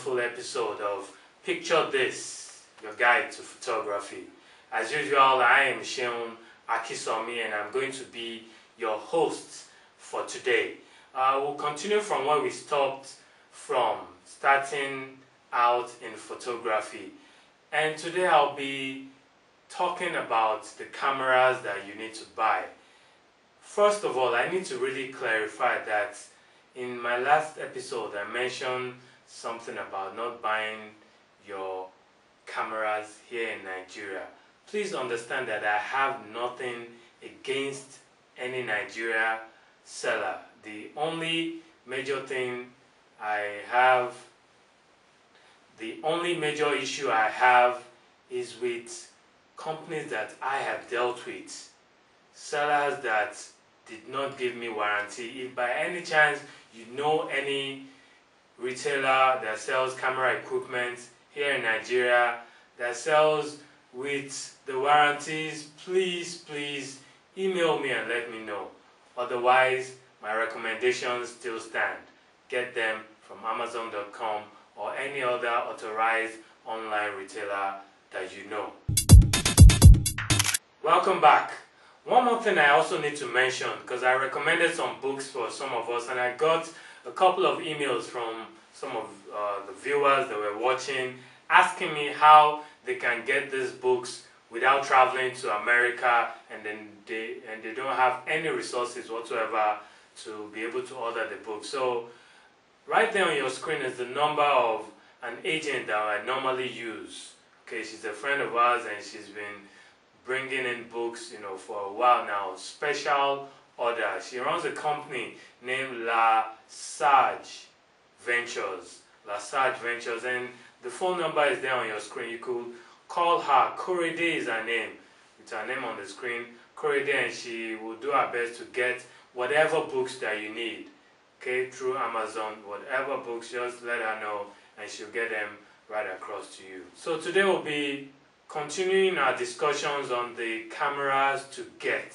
wonderful episode of Picture This, your guide to photography. As usual, I am Seun Akisanmi and I'm going to be your host for today. We'll continue from where we stopped from starting out in photography. And today I'll be talking about the cameras that you need to buy. First of all, I need to really clarify that in my last episode I mentioned something about not buying your cameras here in Nigeria. Please understand that I have nothing against any Nigeria seller. The only major issue I have is with companies that I have dealt with, sellers that did not give me warranty. If by any chance you know any retailer that sells camera equipment here in Nigeria that sells with the warranties, please email me and let me know. Otherwise, my recommendations still stand. Get them from Amazon.com or any other authorized online retailer that you know. Welcome back. One more thing I also need to mention, because I recommended some books for some of us and I got a couple of emails from some of the viewers that were watching asking me how they can get these books without traveling to America, and then they don't have any resources whatsoever to be able to order the book. So right there on your screen is the number of an agent that I normally use. Okay, she's a friend of ours and she's been bringing in books, for a while now. Special order. She runs a company named La Sage Ventures. And the phone number is there on your screen. You could call her. Korede is her name. It's her name on the screen. Korede, and she will do her best to get whatever books that you need. Okay, through Amazon, whatever books, just let her know and she'll get them right across to you. So today we'll be continuing our discussions on the cameras to get.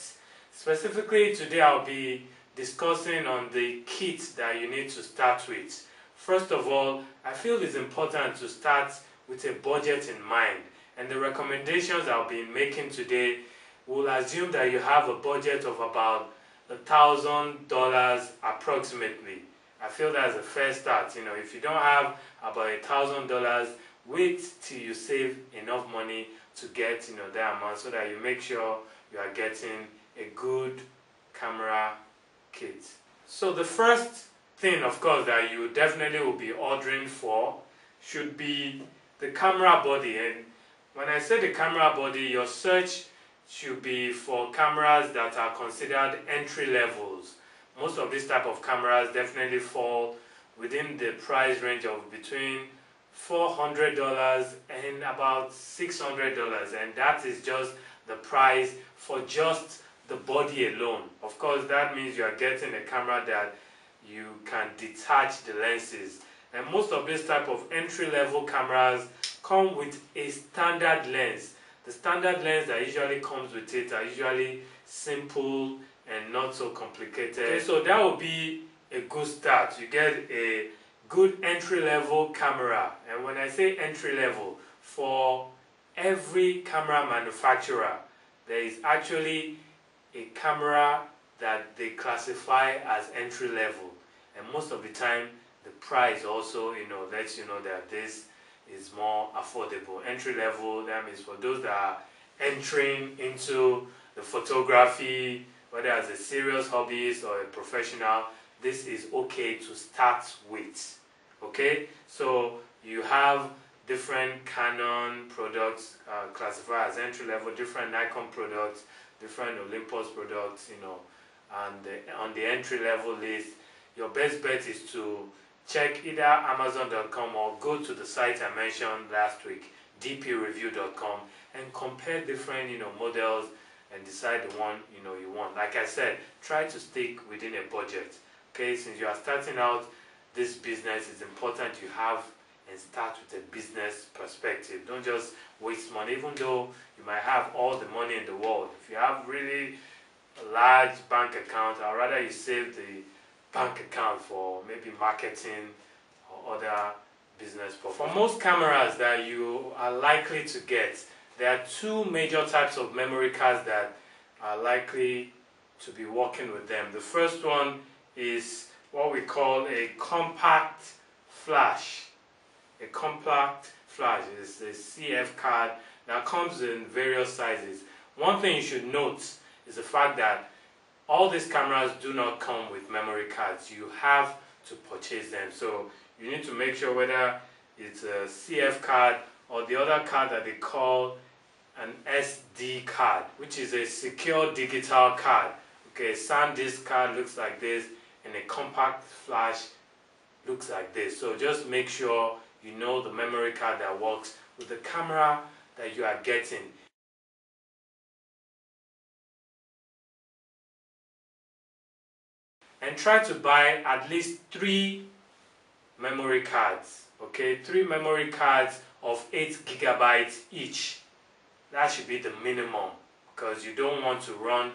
Specifically today I'll be discussing on the kit that you need to start with. First of all, I feel it's important to start with a budget in mind, and the recommendations I'll be making today will assume that you have a budget of about $1,000 approximately. I feel that's a fair start. If you don't have about $1,000, wait till you save enough money to get that amount, so that you make sure you are getting a good camera kit. So the first thing, of course, that you definitely will be ordering for should be the camera body. And when I say the camera body, your search should be for cameras that are considered entry levels. Most of these type of cameras definitely fall within the price range of between $400 and about $600, and that is just the price for just the body alone. Of course, that means you are getting a camera that you can detach the lenses, and most of these type of entry-level cameras come with a standard lens. The standard lens that usually comes with it are usually simple and not so complicated. Okay, so that will be a good start. You get a good entry-level camera. And when I say entry-level, for every camera manufacturer, there is actually a camera that they classify as entry-level. And most of the time, the price also, lets you know that this is more affordable. Entry-level, that means for those that are entering into the photography, whether as a serious hobbyist or a professional, this is okay to start with. Okay, so you have different Canon products classified as entry level, different Nikon products, different Olympus products, and on the entry level list, your best bet is to check either Amazon.com or go to the site I mentioned last week, dpreview.com, and compare different models and decide the one you want. Like I said, try to stick within a budget. Okay, since you are starting out this business, it's important you have and start with a business perspective. Don't just waste money, even though you might have all the money in the world. If you have really a large bank account, I'd rather you save the bank account for maybe marketing or other business purpose. For most cameras that you are likely to get, there are two major types of memory cards that are likely to be working with them. The first one is what we call a compact flash. A compact flash is a CF card that comes in various sizes. One thing you should note is the fact that all these cameras do not come with memory cards. You have to purchase them. So you need to make sure whether it's a CF card or the other card that they call an SD card, which is a secure digital card. Okay, a SanDisk card looks like this, and a compact flash looks like this. So just make sure you know the memory card that works with the camera that you are getting. And try to buy at least 3 memory cards. Okay, 3 memory cards of 8 gigabytes each. That should be the minimum, because you don't want to run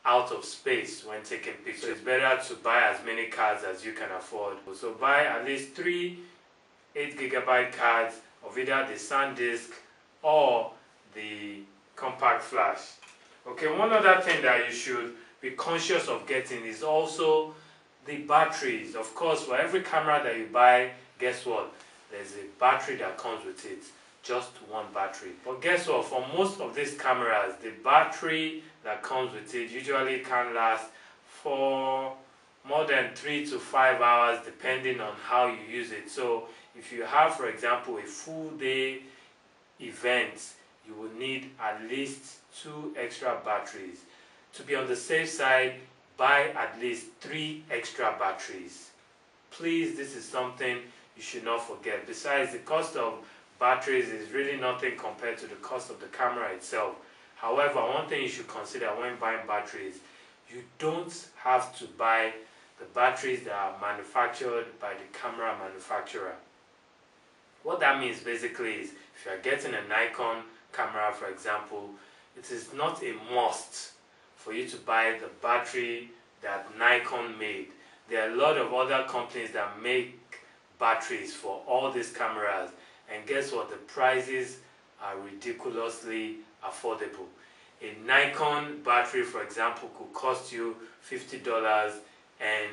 out of space when taking pictures. So it's better to buy as many cards as you can afford. So buy at least 3 8 gigabyte cards of either the SanDisk or the compact flash. Okay, one other thing that you should be conscious of getting is also the batteries. Of course, for every camera that you buy, guess what? There's a battery that comes with it. Just one battery. But guess what? For most of these cameras, the battery that comes with it usually can last for more than 3 to 5 hours depending on how you use it. So if you have, for example, a full day event, you will need at least 2 extra batteries. To be on the safe side, buy at least 3 extra batteries. Please, this is something you should not forget. Besides, the cost of batteries is really nothing compared to the cost of the camera itself. However, one thing you should consider when buying batteries, you don't have to buy the batteries that are manufactured by the camera manufacturer. What that means basically is, if you are getting a Nikon camera, for example, it is not a must for you to buy the battery that Nikon made. There are a lot of other companies that make batteries for all these cameras, and guess what? The prices are ridiculously affordable. A Nikon battery, for example, could cost you $50, and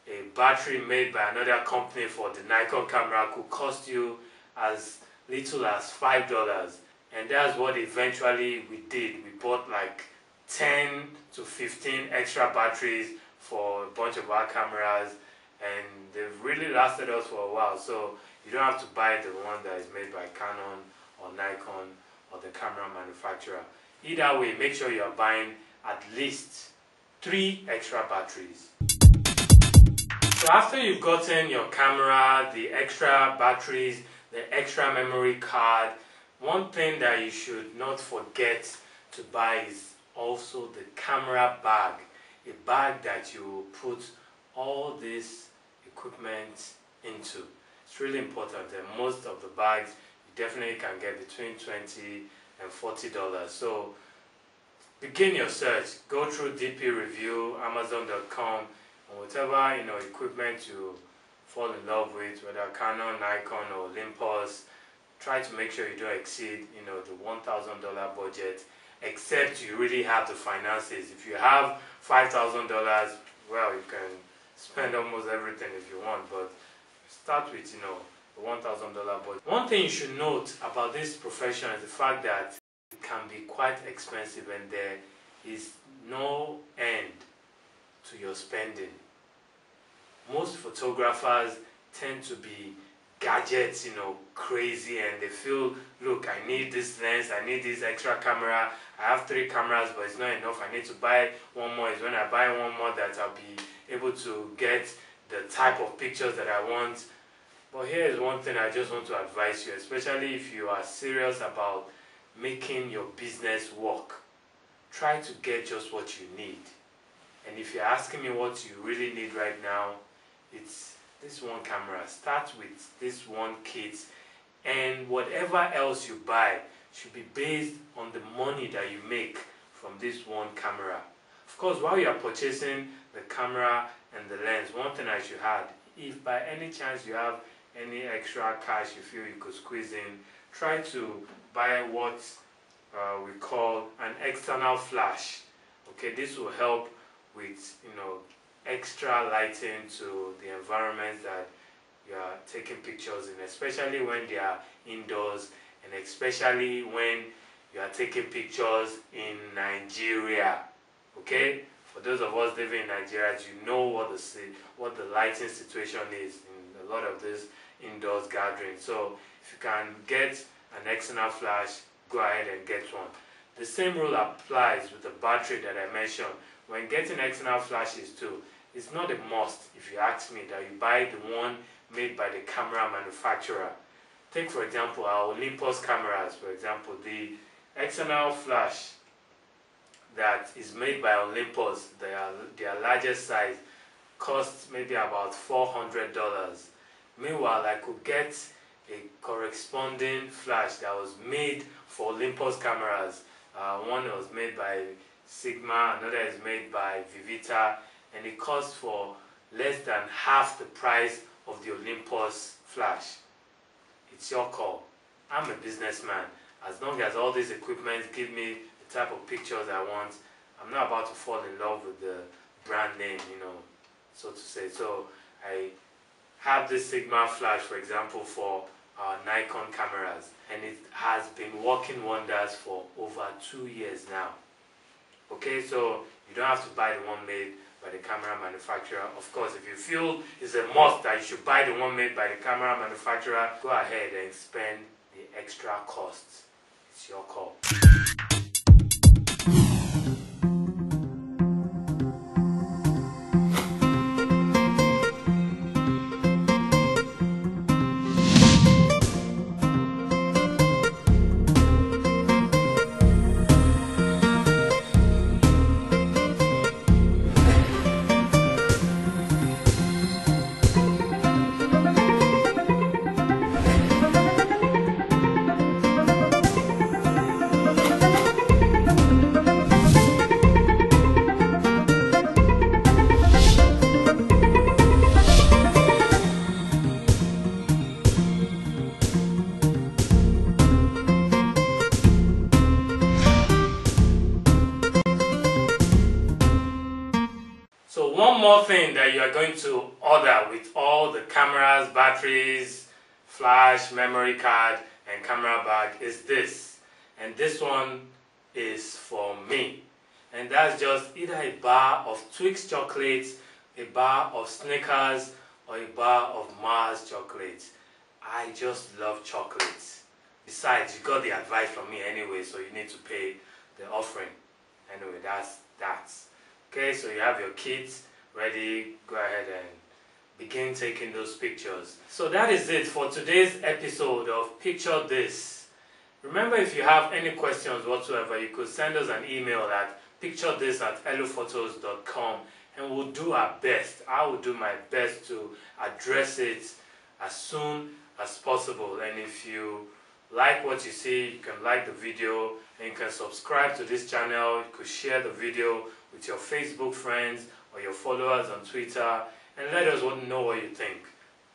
a battery made by another company for the Nikon camera could cost you as little as $5. And that's what eventually we did. We bought like 10 to 15 extra batteries for a bunch of our cameras, and they've really lasted us for a while. So you don't have to buy the one that is made by Canon or Nikon or the camera manufacturer. Either way, make sure you are buying at least 3 extra batteries. So after you've gotten your camera, the extra batteries, the extra memory card, one thing that you should not forget to buy is also the camera bag. A bag that you put all this equipment into. It's really important, and most of the bags you definitely can get between $20 and $40. So begin your search. Go through DP Review, Amazon.com, and whatever equipment you fall in love with, whether Canon, Nikon, or Olympus. Try to make sure you don't exceed the $1,000 budget, except you really have the finances. If you have $5,000, well, you can spend almost everything if you want, but start with the $1,000 budget. One thing you should note about this profession is the fact that it can be quite expensive, and there is no end to your spending. Most photographers tend to be gadgets, crazy, and they feel, look, I need this lens, I need this extra camera, I have 3 cameras, but it's not enough, I need to buy one more. It's when I buy one more that I'll be able to get the type of pictures that I want. But here is one thing I just want to advise you, especially if you are serious about making your business work. Try to get just what you need. And if you're asking me what you really need right now, it's this one camera. Start with this one kit, and whatever else you buy should be based on the money that you make from this one camera. Of course, while you are purchasing the camera and the lens, one thing I should add, if by any chance you have any extra cash you feel you could squeeze in, try to buy what we call an external flash. Okay, this will help with extra lighting to the environment that you are taking pictures in, especially when they are indoors, and especially when you are taking pictures in Nigeria. Okay, for those of us living in Nigeria, you know what the lighting situation is in a lot of these indoors gatherings. So if you can get an external flash, go ahead and get one. The same rule applies with the battery that I mentioned. When getting external flashes too, it's not a must, if you ask me, that you buy the one made by the camera manufacturer. Take for example our Olympus cameras. For example, the external flash that is made by Olympus, their largest size, costs maybe about $400. Meanwhile, I could get a corresponding flash that was made for Olympus cameras. One was made by Sigma, another is made by Vivita, and it costs for less than half the price of the Olympus flash. It's your call. I'm a businessman. As long as all these equipment give me the type of pictures I want, I'm not about to fall in love with the brand name, so to say. So I have this Sigma flash, for example, for our Nikon cameras, and it has been working wonders for over 2 years now. Okay, so you don't have to buy the one made by the camera manufacturer. Of course, if you feel it's a must that you should buy the one made by the camera manufacturer, go ahead and spend the extra costs. It's your call. So one more thing that you are going to order with all the cameras, batteries, flash, memory card, and camera bag is this. And this one is for me. And that's just either a bar of Twix chocolates, a bar of Snickers, or a bar of Mars chocolates. I just love chocolates. Besides, you got the advice from me anyway, so you need to pay the offering. Anyway, that's that. Okay, so you have your kits ready. Go ahead and begin taking those pictures. So that is it for today's episode of Picture This. Remember, if you have any questions whatsoever, you could send us an email at picturethis@ellophotos.com, and we'll do our best. I will do my best to address it as soon as possible. And if you like what you see, you can like the video, and you can subscribe to this channel. You could share the video with your Facebook friends or your followers on Twitter, and let us know what you think.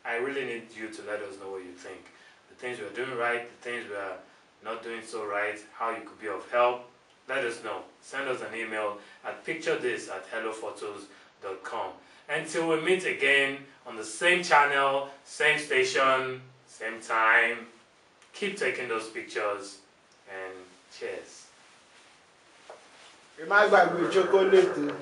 I really need you to let us know what you think. The things we are doing right, the things we are not doing so right, how you could be of help. Let us know. Send us an email at picturethis@ellophotos.com. Until we meet again on the same channel, same station, same time, keep taking those pictures, and cheers. Ẹ má gbàgbé chocolate.